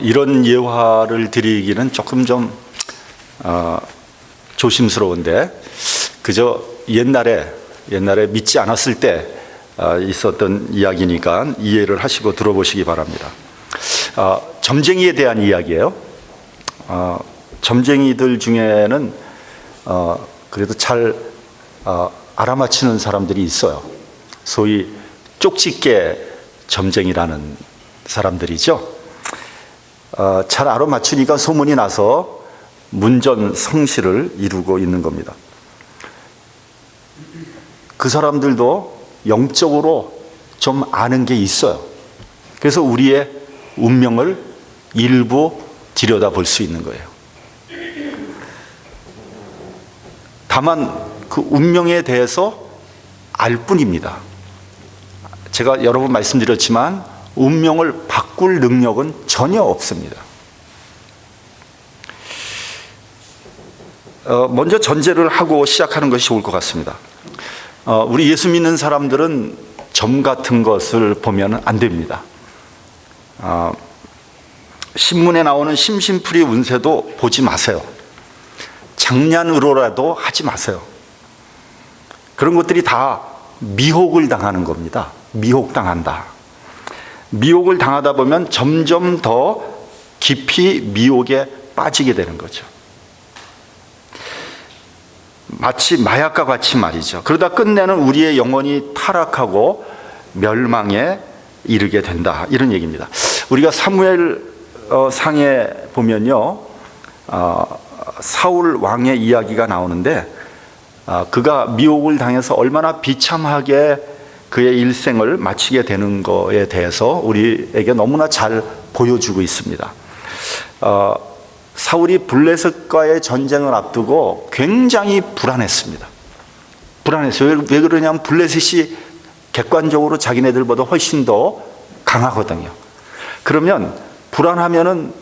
이런 예화를 드리기는 조금 좀 조심스러운데, 그저 옛날에 믿지 않았을 때 있었던 이야기니까 이해를 하시고 들어보시기 바랍니다. 점쟁이에 대한 이야기예요. 점쟁이들 중에는 그래도 잘 알아맞히는 사람들이 있어요. 소위 쪽집게 점쟁이라는 사람들이죠. 잘 알아맞추니까 소문이 나서 문전성시를 이루고 있는 겁니다. 그 사람들도 영적으로 좀 아는 게 있어요. 그래서 우리의 운명을 일부 들여다볼 수 있는 거예요. 다만 그 운명에 대해서 알 뿐입니다. 제가 여러 번 말씀드렸지만 운명을 바꿀 능력은 전혀 없습니다. 먼저 전제를 하고 시작하는 것이 좋을 것 같습니다. 우리 예수 믿는 사람들은 점 같은 것을 보면 안 됩니다. 신문에 나오는 심심풀이 운세도 보지 마세요. 장난으로라도 하지 마세요. 그런 것들이 다 미혹을 당하는 겁니다. 미혹당한다. 미혹을 당하다 보면 점점 더 깊이 미혹에 빠지게 되는 거죠. 마치 마약과 같이 말이죠. 그러다 끝내는 우리의 영혼이 타락하고 멸망에 이르게 된다, 이런 얘기입니다. 우리가 사무엘 상에 보면요, 사울 왕의 이야기가 나오는데, 그가 미혹을 당해서 얼마나 비참하게 그의 일생을 마치게 되는 것에 대해서 우리에게 너무나 잘 보여주고 있습니다. 사울이 블레셋과의 전쟁을 앞두고 굉장히 불안했습니다. 불안했어요. 왜 그러냐면 블레셋이 객관적으로 자기네들보다 훨씬 더 강하거든요. 그러면 불안하면은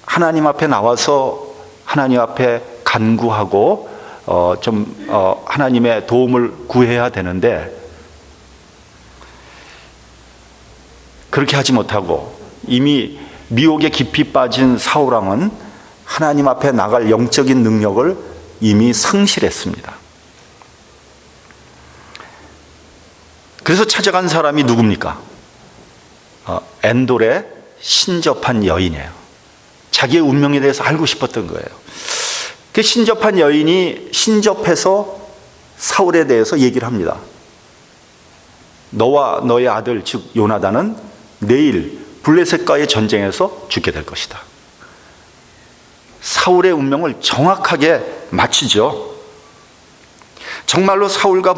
하나님 앞에 나와서 하나님 앞에 간구하고 하나님의 도움을 구해야 되는데, 그렇게 하지 못하고 이미 미혹에 깊이 빠진 사울왕은 하나님 앞에 나갈 영적인 능력을 이미 상실했습니다. 그래서 찾아간 사람이 누굽니까? 엔돌의 신접한 여인이에요. 자기의 운명에 대해서 알고 싶었던 거예요. 그 신접한 여인이 신접해서 사울에 대해서 얘기를 합니다. 너와 너의 아들 즉 요나단은 내일 블레셋과의 전쟁에서 죽게 될 것이다. 사울의 운명을 정확하게 맞추죠. 정말로 사울과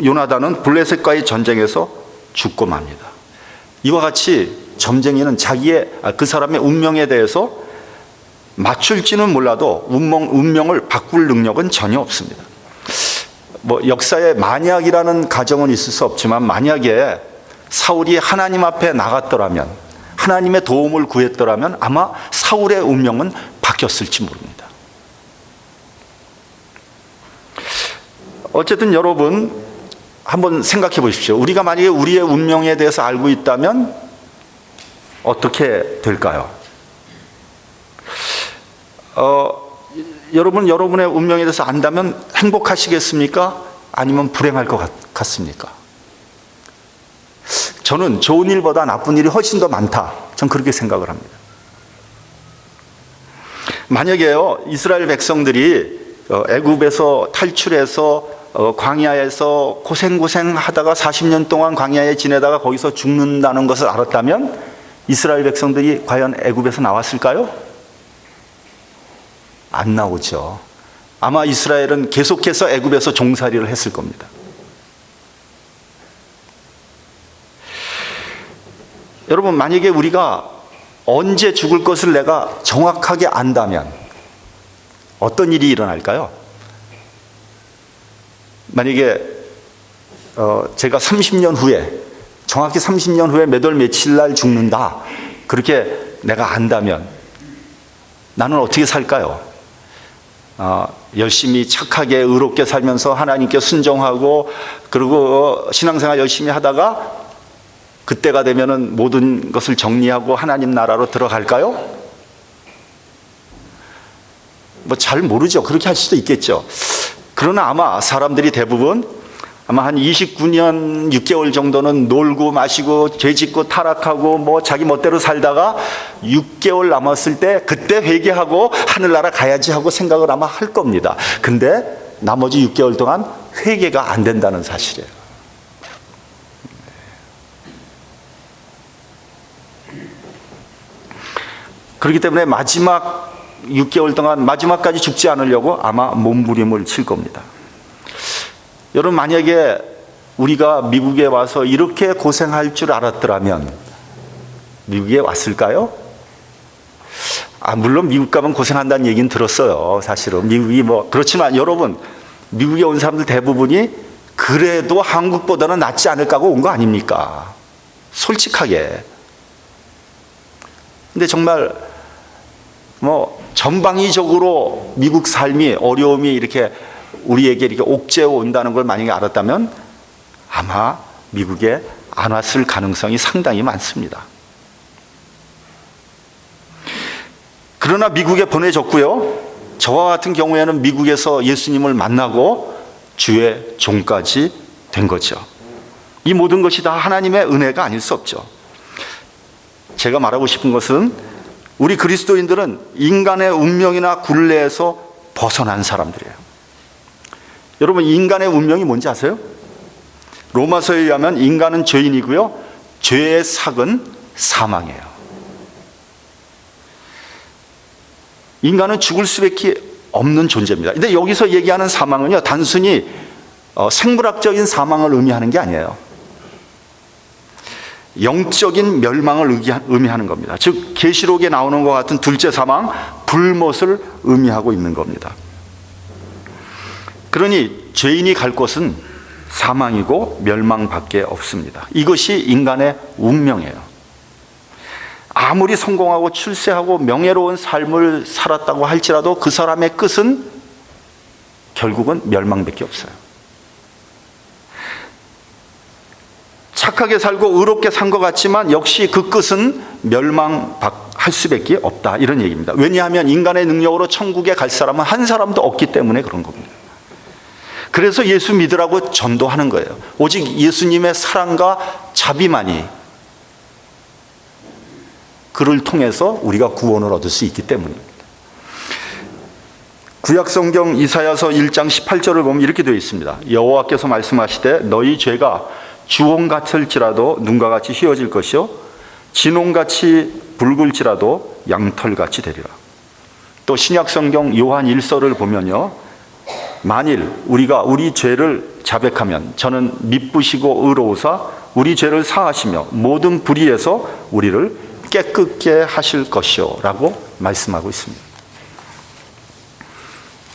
요나단은 블레셋과의 전쟁에서 죽고 맙니다. 이와 같이 점쟁이는 그 사람의 운명에 대해서 맞출지는 몰라도 운명을 바꿀 능력은 전혀 없습니다. 역사에 만약이라는 가정은 있을 수 없지만, 만약에 사울이 하나님 앞에 나갔더라면, 하나님의 도움을 구했더라면 아마 사울의 운명은 바뀌었을지 모릅니다. 어쨌든 여러분, 한번 생각해 보십시오. 우리가 만약에 우리의 운명에 대해서 알고 있다면 어떻게 될까요? 여러분의 운명에 대해서 안다면 행복하시겠습니까? 아니면 불행할 것 같습니까? 저는 좋은 일보다 나쁜 일이 훨씬 더 많다, 전 그렇게 생각을 합니다. 만약에요, 이스라엘 백성들이 애굽에서 탈출해서 광야에서 고생 하다가 40년 동안 광야에 지내다가 거기서 죽는다는 것을 알았다면 이스라엘 백성들이 과연 애굽에서 나왔을까요? 안 나오죠. 아마 이스라엘은 계속해서 애굽에서 종살이를 했을 겁니다. 여러분, 만약에 우리가 언제 죽을 것을 내가 정확하게 안다면 어떤 일이 일어날까요? 만약에 제가 30년 후에, 정확히 30년 후에 몇 월 며칠 날 죽는다, 그렇게 내가 안다면 나는 어떻게 살까요? 열심히 착하게 의롭게 살면서 하나님께 순종하고, 그리고 신앙생활 열심히 하다가 그때가 되면은 모든 것을 정리하고 하나님 나라로 들어갈까요? 뭐 잘 모르죠. 그렇게 할 수도 있겠죠. 그러나 아마 사람들이 대부분 아마 한 29년 6개월 정도는 놀고 마시고 죄짓고 타락하고 뭐 자기 멋대로 살다가 6개월 남았을 때 그때 회개하고 하늘나라 가야지 하고 생각을 아마 할 겁니다. 근데 나머지 6개월 동안 회개가 안 된다는 사실이에요. 그렇기 때문에 마지막 6개월 동안 마지막까지 죽지 않으려고 아마 몸부림을 칠 겁니다. 여러분, 만약에 우리가 미국에 와서 이렇게 고생할 줄 알았더라면 미국에 왔을까요? 물론 미국 가면 고생한다는 얘기는 들었어요. 사실은 미국이 뭐 그렇지만 여러분, 미국에 온 사람들 대부분이 그래도 한국보다는 낫지 않을까 하고 온 거 아닙니까? 솔직하게. 근데 정말 뭐 전방위적으로 미국 삶이 어려움이 이렇게 우리에게 이렇게 옥죄어 온다는 걸 만약에 알았다면 아마 미국에 안 왔을 가능성이 상당히 많습니다. 그러나 미국에 보내졌고요. 저와 같은 경우에는 미국에서 예수님을 만나고 주의 종까지 된 거죠. 이 모든 것이 다 하나님의 은혜가 아닐 수 없죠. 제가 말하고 싶은 것은 우리 그리스도인들은 인간의 운명이나 굴레에서 벗어난 사람들이에요. 여러분, 인간의 운명이 뭔지 아세요? 로마서에 의하면 인간은 죄인이고요, 죄의 삭은 사망이에요. 인간은 죽을 수밖에 없는 존재입니다. 근데 여기서 얘기하는 사망은요, 단순히 생물학적인 사망을 의미하는 게 아니에요. 영적인 멸망을 의미하는 겁니다. 즉 계시록에 나오는 것 같은 둘째 사망, 불못을 의미하고 있는 겁니다. 그러니 죄인이 갈 곳은 사망이고 멸망밖에 없습니다. 이것이 인간의 운명이에요. 아무리 성공하고 출세하고 명예로운 삶을 살았다고 할지라도 그 사람의 끝은 결국은 멸망밖에 없어요. 착하게 살고 의롭게 산 것 같지만 역시 그 끝은 멸망할 수밖에 없다, 이런 얘기입니다. 왜냐하면 인간의 능력으로 천국에 갈 사람은 한 사람도 없기 때문에 그런 겁니다. 그래서 예수 믿으라고 전도하는 거예요. 오직 예수님의 사랑과 자비만이 그를 통해서 우리가 구원을 얻을 수 있기 때문입니다. 구약성경 이사야서 1장 18절을 보면 이렇게 되어 있습니다. 여호와께서 말씀하시되 너희 죄가 주홍같을지라도 눈과 같이 휘어질 것이요 진홍같이 붉을지라도 양털같이 되리라. 또 신약성경 요한 1서를 보면요, 만일 우리가 우리 죄를 자백하면 저는 미쁘시고 의로우사 우리 죄를 사하시며 모든 불의에서 우리를 깨끗게 하실 것이요 라고 말씀하고 있습니다.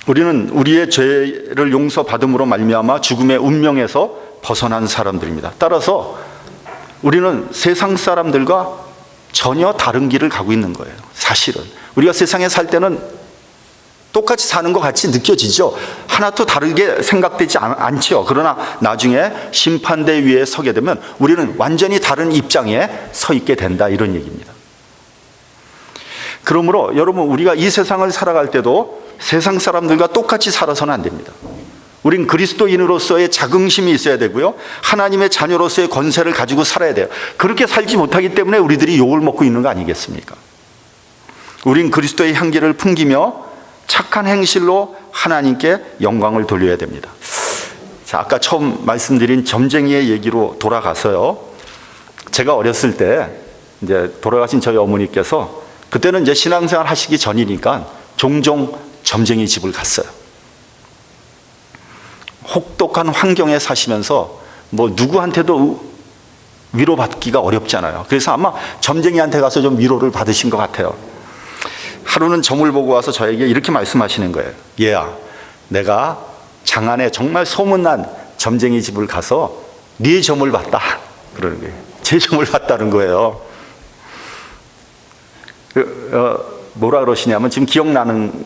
우리는 우리의 죄를 용서받음으로 말미암아 죽음의 운명에서 벗어난 사람들입니다. 따라서 우리는 세상 사람들과 전혀 다른 길을 가고 있는 거예요. 사실은 우리가 세상에 살 때는 똑같이 사는 것 같이 느껴지죠. 하나도 다르게 생각되지 않죠. 그러나 나중에 심판대 위에 서게 되면 우리는 완전히 다른 입장에 서 있게 된다, 이런 얘기입니다. 그러므로 여러분, 우리가 이 세상을 살아갈 때도 세상 사람들과 똑같이 살아서는 안 됩니다. 우린 그리스도인으로서의 자긍심이 있어야 되고요, 하나님의 자녀로서의 권세를 가지고 살아야 돼요. 그렇게 살지 못하기 때문에 우리들이 욕을 먹고 있는 거 아니겠습니까? 우린 그리스도의 향기를 풍기며 착한 행실로 하나님께 영광을 돌려야 됩니다. 자, 아까 처음 말씀드린 점쟁이의 얘기로 돌아가서요, 제가 어렸을 때 이제 돌아가신 저희 어머니께서 그때는 이제 신앙생활 하시기 전이니까 종종 점쟁이 집을 갔어요. 혹독한 환경에 사시면서 뭐 누구한테도 위로받기가 어렵잖아요. 그래서 아마 점쟁이한테 가서 좀 위로를 받으신 것 같아요. 하루는 점을 보고 와서 저에게 이렇게 말씀하시는 거예요. 얘야, 내가 장안에 정말 소문난 점쟁이 집을 가서 네 점을 봤다, 그러는 거예요. 제 점을 봤다는 거예요. 뭐라 그러시냐면, 지금 기억나는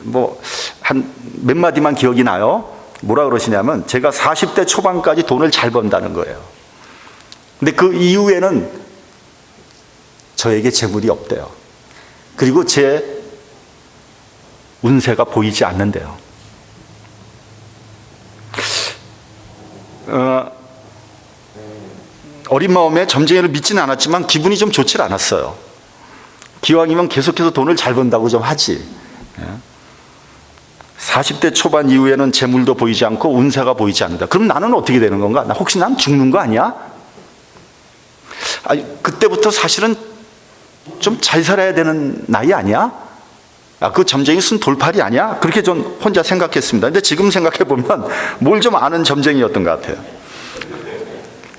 뭐 한 몇 마디만 기억이 나요. 뭐라 그러시냐면 제가 40대 초반까지 돈을 잘 번다는 거예요. 근데 그 이후에는 저에게 재물이 없대요. 그리고 제 운세가 보이지 않는데요. 어린 마음에 점쟁이를 믿지는 않았지만 기분이 좀 좋질 않았어요. 기왕이면 계속해서 돈을 잘 번다고 좀 하지. 40대 초반 이후에는 재물도 보이지 않고 운세가 보이지 않는다. 그럼 나는 어떻게 되는 건가? 혹시 난 죽는 거 아니야? 아니, 그때부터 사실은 좀 잘 살아야 되는 나이 아니야? 그 점쟁이 순 돌팔이 아니야? 그렇게 전 혼자 생각했습니다. 근데 지금 생각해보면 뭘 좀 아는 점쟁이였던 것 같아요.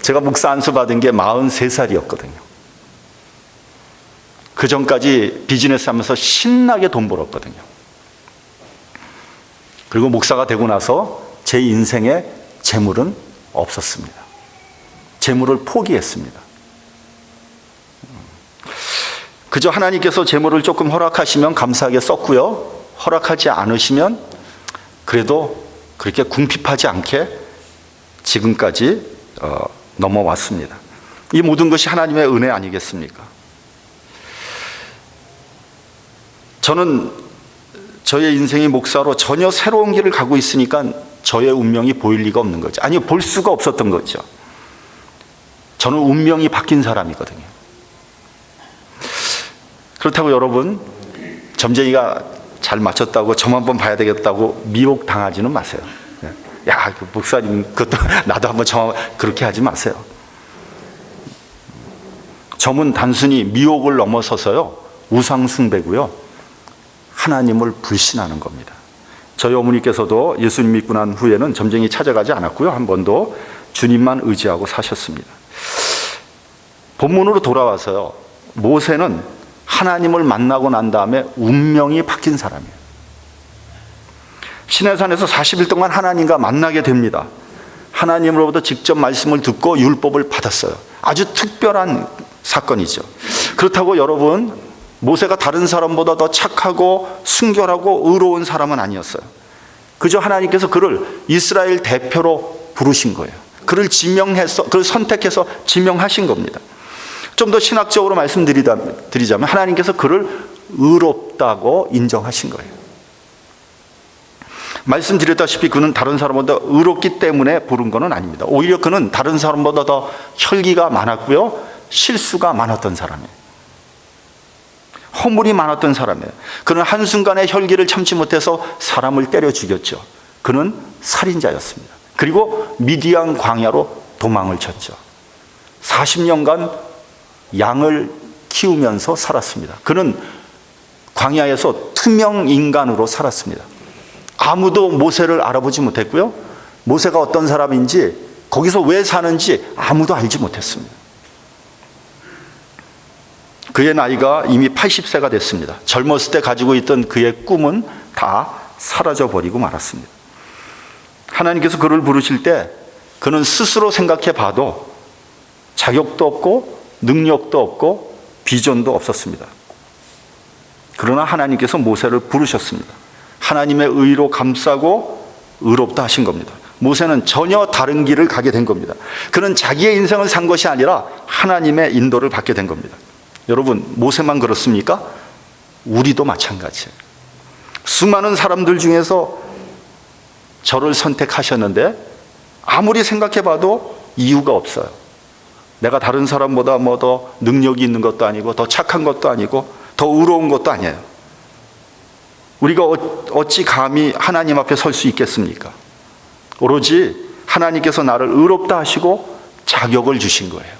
제가 목사 안수 받은 게 43살이었거든요. 그 전까지 비즈니스 하면서 신나게 돈 벌었거든요. 그리고 목사가 되고 나서 제 인생에 재물은 없었습니다. 재물을 포기했습니다. 그저 하나님께서 재물을 조금 허락하시면 감사하게 썼고요. 허락하지 않으시면 그래도 그렇게 궁핍하지 않게 지금까지 넘어왔습니다. 이 모든 것이 하나님의 은혜 아니겠습니까? 저는 저의 인생이 목사로 전혀 새로운 길을 가고 있으니까 저의 운명이 보일 리가 없는 거죠. 아니, 볼 수가 없었던 거죠. 저는 운명이 바뀐 사람이거든요. 그렇다고 여러분, 점쟁이가 잘 맞췄다고 저만 한번 봐야 되겠다고 미혹당하지는 마세요. 야, 그 목사님 그것도 나도 한번 그렇게 하지 마세요. 점은 단순히 미혹을 넘어서서요, 우상숭배고요, 하나님을 불신하는 겁니다. 저희 어머니께서도 예수님 믿고 난 후에는 점쟁이 찾아가지 않았고요, 한 번도 주님만 의지하고 사셨습니다. 본문으로 돌아와서요, 모세는 하나님을 만나고 난 다음에 운명이 바뀐 사람이에요. 시내산에서 40일 동안 하나님과 만나게 됩니다. 하나님으로부터 직접 말씀을 듣고 율법을 받았어요. 아주 특별한 사건이죠. 그렇다고 여러분, 모세가 다른 사람보다 더 착하고 순결하고 의로운 사람은 아니었어요. 그저 하나님께서 그를 이스라엘 대표로 부르신 거예요. 그를 선택해서 지명하신 겁니다. 좀 더 신학적으로 말씀드리자면 하나님께서 그를 의롭다고 인정하신 거예요. 말씀드렸다시피 그는 다른 사람보다 의롭기 때문에 부른 것은 아닙니다. 오히려 그는 다른 사람보다 더 혈기가 많았고요, 실수가 많았던 사람이에요. 허물이 많았던 사람이에요. 그는 한순간에 혈기를 참지 못해서 사람을 때려 죽였죠. 그는 살인자였습니다. 그리고 미디안 광야로 도망을 쳤죠. 40년간 양을 키우면서 살았습니다. 그는 광야에서 투명 인간으로 살았습니다. 아무도 모세를 알아보지 못했고요, 모세가 어떤 사람인지, 거기서 왜 사는지 아무도 알지 못했습니다. 그의 나이가 이미 80세가 됐습니다. 젊었을 때 가지고 있던 그의 꿈은 다 사라져버리고 말았습니다. 하나님께서 그를 부르실 때 그는 스스로 생각해 봐도 자격도 없고 능력도 없고 비전도 없었습니다. 그러나 하나님께서 모세를 부르셨습니다. 하나님의 의로 감싸고 의롭다 하신 겁니다. 모세는 전혀 다른 길을 가게 된 겁니다. 그는 자기의 인생을 산 것이 아니라 하나님의 인도를 받게 된 겁니다. 여러분, 모세만 그렇습니까? 우리도 마찬가지예요. 수많은 사람들 중에서 저를 선택하셨는데 아무리 생각해 봐도 이유가 없어요. 내가 다른 사람보다 뭐 더 능력이 있는 것도 아니고 더 착한 것도 아니고 더 의로운 것도 아니에요. 우리가 어찌 감히 하나님 앞에 설 수 있겠습니까? 오로지 하나님께서 나를 의롭다 하시고 자격을 주신 거예요.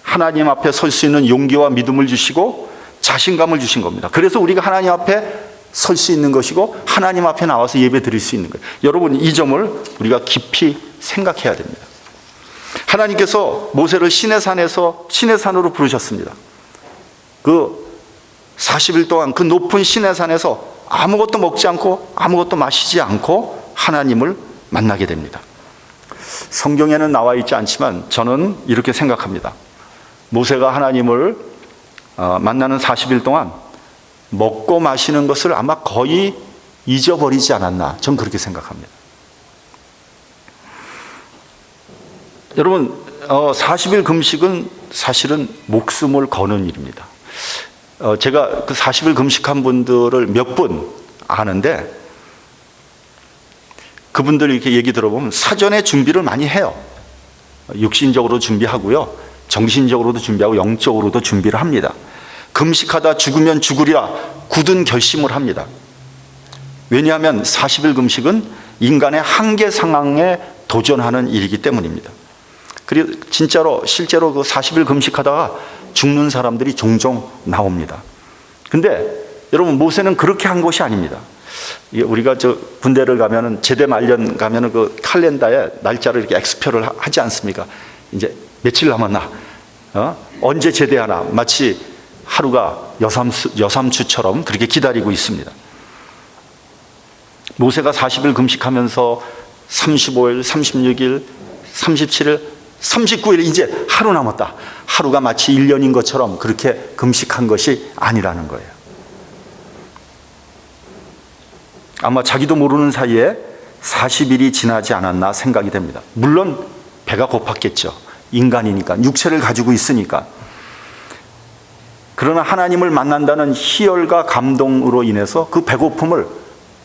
하나님 앞에 설 수 있는 용기와 믿음을 주시고 자신감을 주신 겁니다. 그래서 우리가 하나님 앞에 설 수 있는 것이고 하나님 앞에 나와서 예배 드릴 수 있는 거예요. 여러분, 이 점을 우리가 깊이 생각해야 됩니다. 하나님께서 모세를 시내산으로 부르셨습니다. 그 40일 동안 그 높은 시내산에서 아무것도 먹지 않고 아무것도 마시지 않고 하나님을 만나게 됩니다. 성경에는 나와 있지 않지만 저는 이렇게 생각합니다. 모세가 하나님을 만나는 40일 동안 먹고 마시는 것을 아마 거의 잊어버리지 않았나, 전 그렇게 생각합니다. 여러분, 40일 금식은 사실은 목숨을 거는 일입니다. 제가 그 40일 금식한 분들을 몇 분 아는데, 그분들 이렇게 얘기 들어보면 사전에 준비를 많이 해요. 육신적으로 준비하고요, 정신적으로도 준비하고 영적으로도 준비를 합니다. 금식하다 죽으면 죽으리라 굳은 결심을 합니다. 왜냐하면 40일 금식은 인간의 한계 상황에 도전하는 일이기 때문입니다. 그리고 실제로 그 40일 금식하다가 죽는 사람들이 종종 나옵니다. 근데 여러분, 모세는 그렇게 한 것이 아닙니다. 우리가 군대를 가면은, 제대 말년 가면은 그 칼렌더에 날짜를 이렇게 X표를 하지 않습니까? 이제 며칠 남았나? 언제 제대하나? 마치 하루가 여삼수처럼 그렇게 기다리고 있습니다. 모세가 40일 금식하면서 35일, 36일, 37일, 39일, 이제 하루 남았다. 하루가 마치 1년인 것처럼 그렇게 금식한 것이 아니라는 거예요. 아마 자기도 모르는 사이에 40일이 지나지 않았나 생각이 됩니다. 물론 배가 고팠겠죠. 인간이니까, 육체를 가지고 있으니까. 그러나 하나님을 만난다는 희열과 감동으로 인해서 그 배고픔을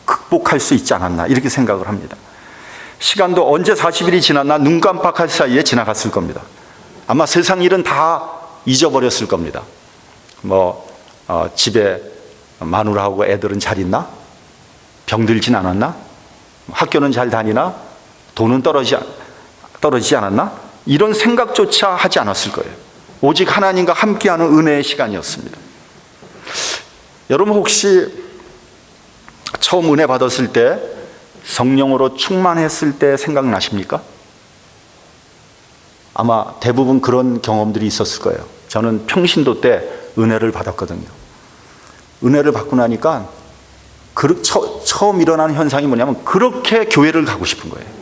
극복할 수 있지 않았나, 이렇게 생각을 합니다. 시간도 언제 40일이 지났나 눈 깜빡할 사이에 지나갔을 겁니다. 아마 세상 일은 다 잊어버렸을 겁니다. 집에 마누라하고 애들은 잘 있나? 병들진 않았나? 학교는 잘 다니나? 돈은 떨어지지 않았나? 이런 생각조차 하지 않았을 거예요. 오직 하나님과 함께하는 은혜의 시간이었습니다. 여러분, 혹시 처음 은혜 받았을 때, 성령으로 충만했을 때 생각나십니까? 아마 대부분 그런 경험들이 있었을 거예요. 저는 평신도 때 은혜를 받았거든요. 은혜를 받고 나니까 처음 일어나는 현상이 뭐냐면, 그렇게 교회를 가고 싶은 거예요.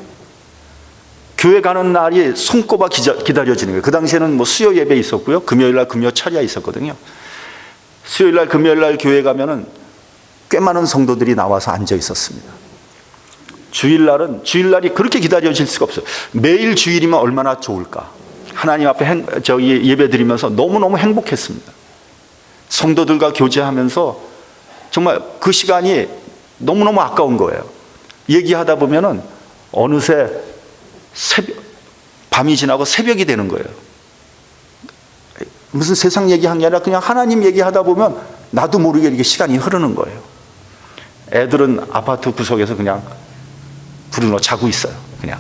교회 가는 날이 손꼽아 기다려지는 거예요. 그 당시에는 수요 예배 있었고요, 금요일날 금요 철야 있었거든요. 수요일날 금요일날 교회 가면은 꽤 많은 성도들이 나와서 앉아 있었습니다. 주일날이 그렇게 기다려질 수가 없어요. 매일 주일이면 얼마나 좋을까. 하나님 앞에 예배 드리면서 너무너무 행복했습니다. 성도들과 교제하면서 정말 그 시간이 너무너무 아까운 거예요. 얘기하다 보면은 어느새 밤이 지나고 새벽이 되는 거예요. 무슨 세상 얘기한 게 아니라 그냥 하나님 얘기하다 보면 나도 모르게 이렇게 시간이 흐르는 거예요. 애들은 아파트 구석에서 그냥 부르노 자고 있어요. 그냥.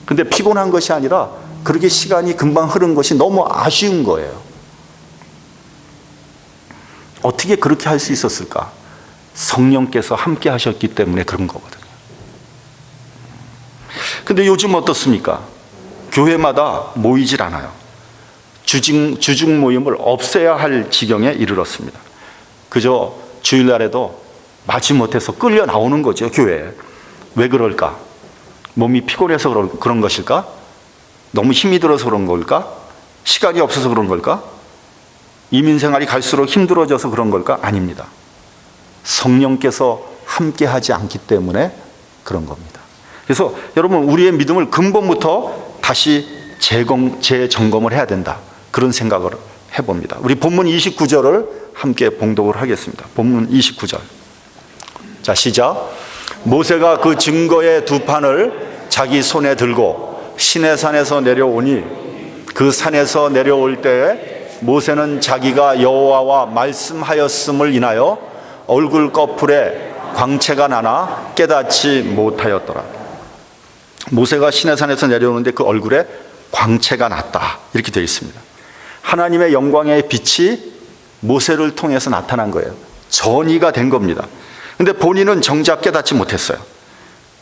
근데 피곤한 것이 아니라 그렇게 시간이 금방 흐른 것이 너무 아쉬운 거예요. 어떻게 그렇게 할 수 있었을까? 성령께서 함께 하셨기 때문에 그런 거거든요. 근데 요즘 어떻습니까? 교회마다 모이질 않아요. 주중 모임을 없애야 할 지경에 이르렀습니다. 그저 주일날에도 마지못해서 끌려 나오는 거죠, 교회에. 왜 그럴까? 몸이 피곤해서 그런 것일까? 너무 힘이 들어서 그런 걸까? 시간이 없어서 그런 걸까? 이민생활이 갈수록 힘들어져서 그런 걸까? 아닙니다. 성령께서 함께하지 않기 때문에 그런 겁니다. 그래서 여러분, 우리의 믿음을 근본부터 다시 재점검을 해야 된다, 그런 생각을 해봅니다. 우리 본문 29절을 함께 봉독을 하겠습니다. 본문 29절. 자, 시작. 모세가 그 증거의 두 판을 자기 손에 들고 시내산에서 내려오니, 그 산에서 내려올 때에 모세는 자기가 여호와와 말씀하였음을 인하여 얼굴 꺼풀에 광채가 나나 깨닫지 못하였더라. 모세가 시내산에서 내려오는데 그 얼굴에 광채가 났다, 이렇게 되어 있습니다. 하나님의 영광의 빛이 모세를 통해서 나타난 거예요. 전이가 된 겁니다. 근데 본인은 정작 깨닫지 못했어요.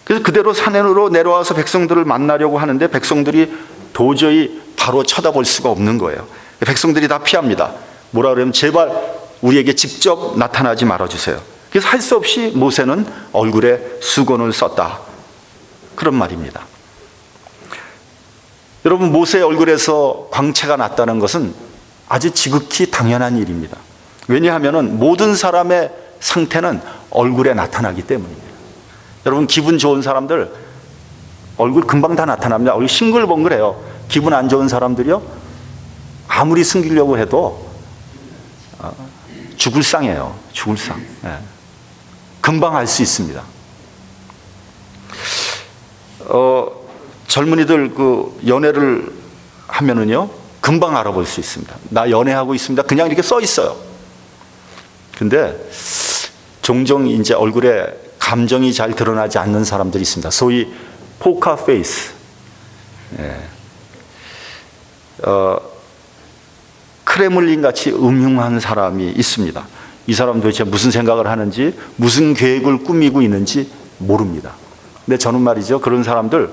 그래서 그대로 산으로 내려와서 백성들을 만나려고 하는데 백성들이 도저히 바로 쳐다볼 수가 없는 거예요. 백성들이 다 피합니다. 뭐라 그러면, 제발 우리에게 직접 나타나지 말아주세요. 그래서 할 수 없이 모세는 얼굴에 수건을 썼다, 그런 말입니다. 여러분, 모세의 얼굴에서 광채가 났다는 것은 아주 지극히 당연한 일입니다. 왜냐하면 모든 사람의 상태는 얼굴에 나타나기 때문입니다. 여러분, 기분 좋은 사람들 얼굴 금방 다 나타납니다. 얼굴 싱글벙글해요. 기분 안 좋은 사람들이요, 아무리 숨기려고 해도 죽을 상이에요. 죽을 상. 예. 금방 알 수 있습니다. 젊은이들 그 연애를 하면은요, 금방 알아볼 수 있습니다. 나 연애하고 있습니다. 그냥 이렇게 써 있어요. 근데 종종 이제 얼굴에 감정이 잘 드러나지 않는 사람들이 있습니다. 소위 포커 페이스. 예. 크레물린 같이 음흉한 사람이 있습니다. 이 사람 도대체 무슨 생각을 하는지, 무슨 계획을 꾸미고 있는지 모릅니다. 근데 저는 말이죠, 그런 사람들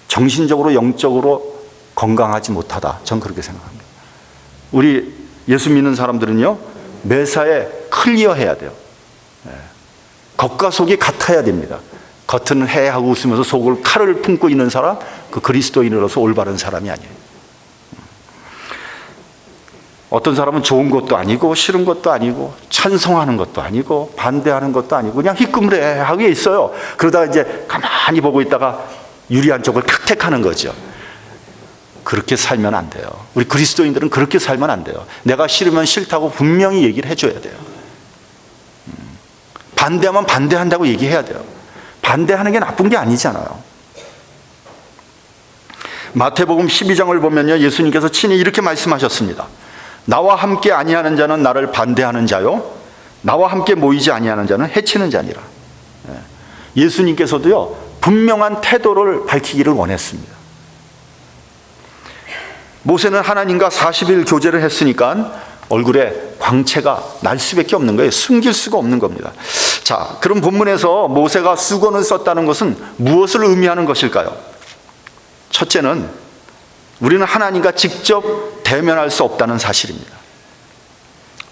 정신적으로 영적으로 건강하지 못하다, 전 그렇게 생각합니다. 우리 예수 믿는 사람들은요, 매사에 클리어해야 돼요. 겉과 속이 같아야 됩니다. 겉은 해하고 웃으면서 속을 칼을 품고 있는 사람, 그 그리스도인으로서 올바른 사람이 아니에요. 어떤 사람은 좋은 것도 아니고 싫은 것도 아니고 찬성하는 것도 아니고 반대하는 것도 아니고 그냥 희끄무레하게 있어요. 그러다가 이제 가만히 보고 있다가 유리한 쪽을 탁 택하는 거죠. 그렇게 살면 안 돼요. 우리 그리스도인들은 그렇게 살면 안 돼요. 내가 싫으면 싫다고 분명히 얘기를 해줘야 돼요. 반대하면 반대한다고 얘기해야 돼요. 반대하는 게 나쁜 게 아니잖아요. 마태복음 12장을 보면요, 예수님께서 친히 이렇게 말씀하셨습니다. 나와 함께 아니하는 자는 나를 반대하는 자요, 나와 함께 모이지 아니하는 자는 해치는 자니라. 예수님께서도요, 분명한 태도를 밝히기를 원했습니다. 모세는 하나님과 40일 교제를 했으니까 얼굴에 광채가 날 수밖에 없는 거예요. 숨길 수가 없는 겁니다. 자, 그럼 본문에서 모세가 수건을 썼다는 것은 무엇을 의미하는 것일까요? 첫째는 우리는 하나님과 직접 대면할 수 없다는 사실입니다.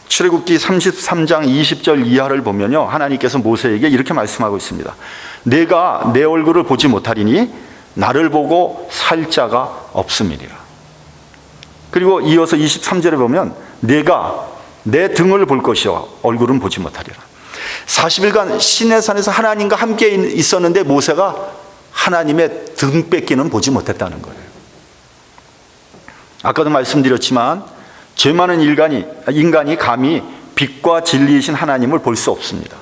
출애굽기 33장 20절 이하를 보면요, 하나님께서 모세에게 이렇게 말씀하고 있습니다. 내가 내 얼굴을 보지 못하리니 나를 보고 살 자가 없음이니라. 그리고 이어서 23절에 보면 내가 내 등을 볼 것이요 얼굴은 보지 못하리라. 40일간 시내산에서 하나님과 함께 있었는데 모세가 하나님의 등뺏기는 보지 못했다는 거예요. 아까도 말씀드렸지만 죄 많은 인간이 감히 빛과 진리이신 하나님을 볼 수 없습니다.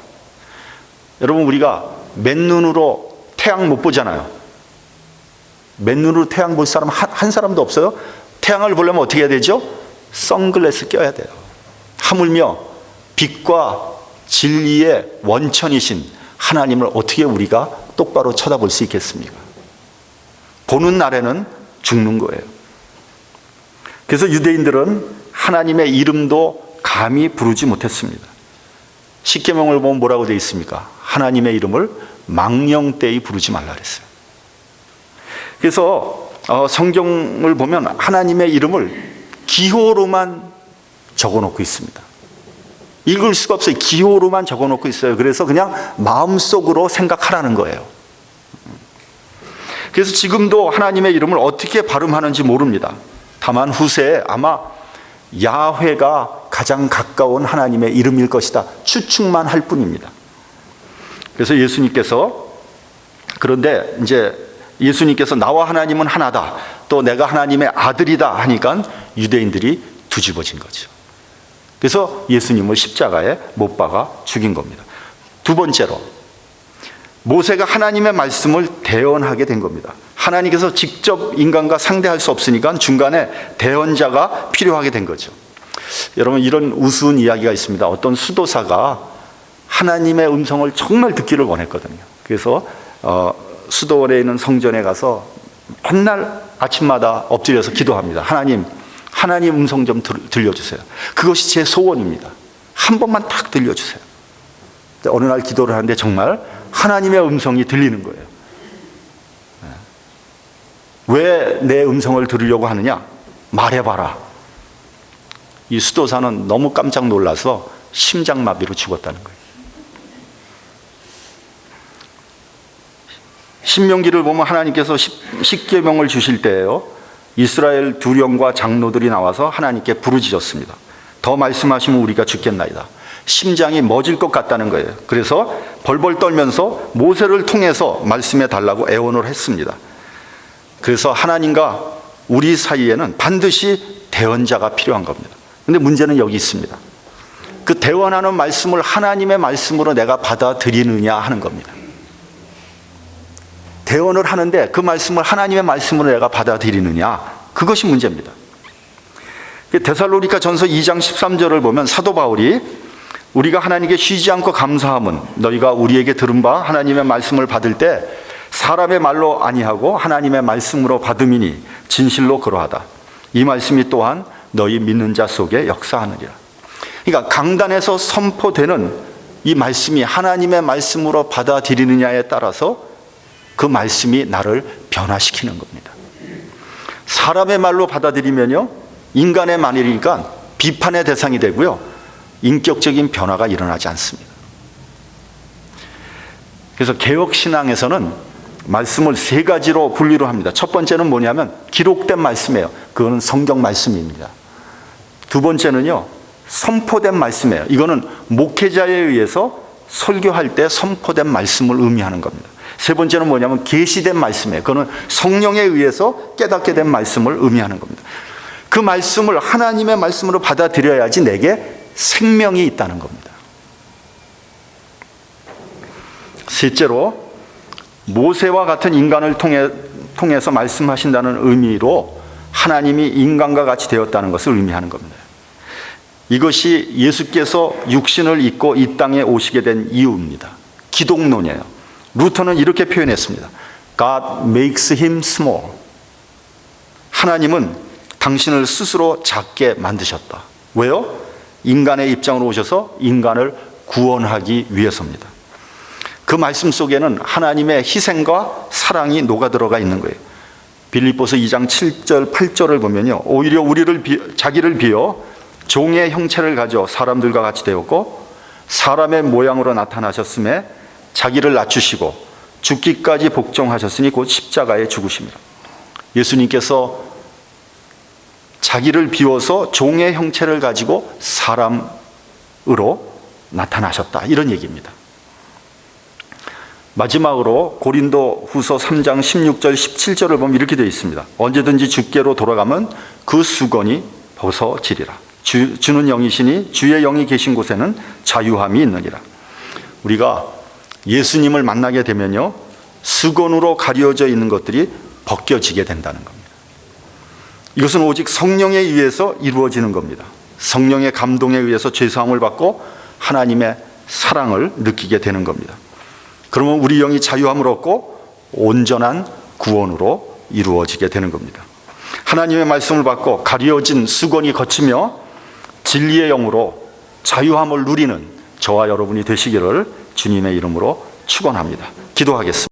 여러분, 우리가 맨눈으로 태양 못 보잖아요. 맨눈으로 태양 볼 사람 한 사람도 없어요. 태양을 보려면 어떻게 해야 되죠? 선글라스 껴야 돼요. 하물며 빛과 진리의 원천이신 하나님을 어떻게 우리가 똑바로 쳐다볼 수 있겠습니까? 보는 날에는 죽는 거예요. 그래서 유대인들은 하나님의 이름도 감히 부르지 못했습니다. 십계명을 보면 뭐라고 되어 있습니까? 하나님의 이름을 망령되이 부르지 말라 그랬어요. 그래서 성경을 보면 하나님의 이름을 기호로만 적어놓고 있습니다. 읽을 수가 없어요. 기호로만 적어놓고 있어요. 그래서 그냥 마음속으로 생각하라는 거예요. 그래서 지금도 하나님의 이름을 어떻게 발음하는지 모릅니다. 다만 후세에 아마 야훼가 가장 가까운 하나님의 이름일 것이다 추측만 할 뿐입니다. 그래서 그런데 이제 예수님께서 나와 하나님은 하나다, 또 내가 하나님의 아들이다 하니까 유대인들이 뒤집어진 거죠. 그래서 예수님을 십자가에 못 박아 죽인 겁니다. 두 번째로 모세가 하나님의 말씀을 대언하게 된 겁니다. 하나님께서 직접 인간과 상대할 수 없으니까 중간에 대언자가 필요하게 된 거죠. 여러분, 이런 우스운 이야기가 있습니다. 어떤 수도사가 하나님의 음성을 정말 듣기를 원했거든요. 그래서 수도원에 있는 성전에 가서 맨날 아침마다 엎드려서 기도합니다. 하나님 음성 좀 들려주세요. 그것이 제 소원입니다. 한 번만 딱 들려주세요. 어느 날 기도를 하는데 정말 하나님의 음성이 들리는 거예요. 왜 내 음성을 들으려고 하느냐? 말해봐라. 이 수도사는 너무 깜짝 놀라서 심장마비로 죽었다는 거예요. 신명기를 보면 하나님께서 십계명을 주실 때에요, 이스라엘 두령과 장로들이 나와서 하나님께 부르짖었습니다. 더 말씀하시면 우리가 죽겠나이다. 심장이 멎을 것 같다는 거예요. 그래서 벌벌 떨면서 모세를 통해서 말씀해 달라고 애원을 했습니다. 그래서 하나님과 우리 사이에는 반드시 대언자가 필요한 겁니다. 근데 문제는 여기 있습니다. 그 대언하는 말씀을 하나님의 말씀으로 내가 받아들이느냐 하는 겁니다. 대언을 하는데 그 말씀을 하나님의 말씀으로 내가 받아들이느냐, 그것이 문제입니다. 데살로니가 전서 2장 13절을 보면 사도 바울이 우리가 하나님께 쉬지 않고 감사함은 너희가 우리에게 들은 바 하나님의 말씀을 받을 때 사람의 말로 아니하고 하나님의 말씀으로 받음이니 진실로 그러하다. 이 말씀이 또한 너희 믿는 자 속에 역사하느니라. 그러니까 강단에서 선포되는 이 말씀이 하나님의 말씀으로 받아들이느냐에 따라서 그 말씀이 나를 변화시키는 겁니다. 사람의 말로 받아들이면요, 인간의 말이니까 비판의 대상이 되고요, 인격적인 변화가 일어나지 않습니다. 그래서 개혁신앙에서는 말씀을 세 가지로 분류를 합니다. 첫 번째는 뭐냐면 기록된 말씀이에요. 그거는 성경 말씀입니다. 두 번째는요, 선포된 말씀이에요. 이거는 목회자에 의해서 설교할 때 선포된 말씀을 의미하는 겁니다. 세 번째는 뭐냐면 계시된 말씀이에요. 그거는 성령에 의해서 깨닫게 된 말씀을 의미하는 겁니다. 그 말씀을 하나님의 말씀으로 받아들여야지 내게 생명이 있다는 겁니다. 셋째로 모세와 같은 인간을 통해서 말씀하신다는 의미로 하나님이 인간과 같이 되었다는 것을 의미하는 겁니다. 이것이 예수께서 육신을 입고 이 땅에 오시게 된 이유입니다. 기독론이에요. 루터는 이렇게 표현했습니다. God makes him small. 하나님은 당신을 스스로 작게 만드셨다. 왜요? 인간의 입장으로 오셔서 인간을 구원하기 위해서입니다. 그 말씀 속에는 하나님의 희생과 사랑이 녹아들어가 있는 거예요. 빌립보서 2장 7절 8절을 보면요, 오히려 자기를 비워 종의 형체를 가져 사람들과 같이 되었고 사람의 모양으로 나타나셨음에 자기를 낮추시고 죽기까지 복종하셨으니 곧 십자가에 죽으십니다. 예수님께서 자기를 비워서 종의 형체를 가지고 사람으로 나타나셨다, 이런 얘기입니다. 마지막으로 고린도 후서 3장 16절 17절을 보면 이렇게 되어 있습니다. 언제든지 주께로 돌아가면 그 수건이 벗어지리라. 주는 영이시니 주의 영이 계신 곳에는 자유함이 있느니라. 우리가 예수님을 만나게 되면요, 수건으로 가려져 있는 것들이 벗겨지게 된다는 겁니다. 이것은 오직 성령에 의해서 이루어지는 겁니다. 성령의 감동에 의해서 죄사함을 받고 하나님의 사랑을 느끼게 되는 겁니다. 그러면 우리 영이 자유함을 얻고 온전한 구원으로 이루어지게 되는 겁니다. 하나님의 말씀을 받고 가려진 수건이 걷히며 진리의 영으로 자유함을 누리는 저와 여러분이 되시기를 주님의 이름으로 축원합니다. 기도하겠습니다.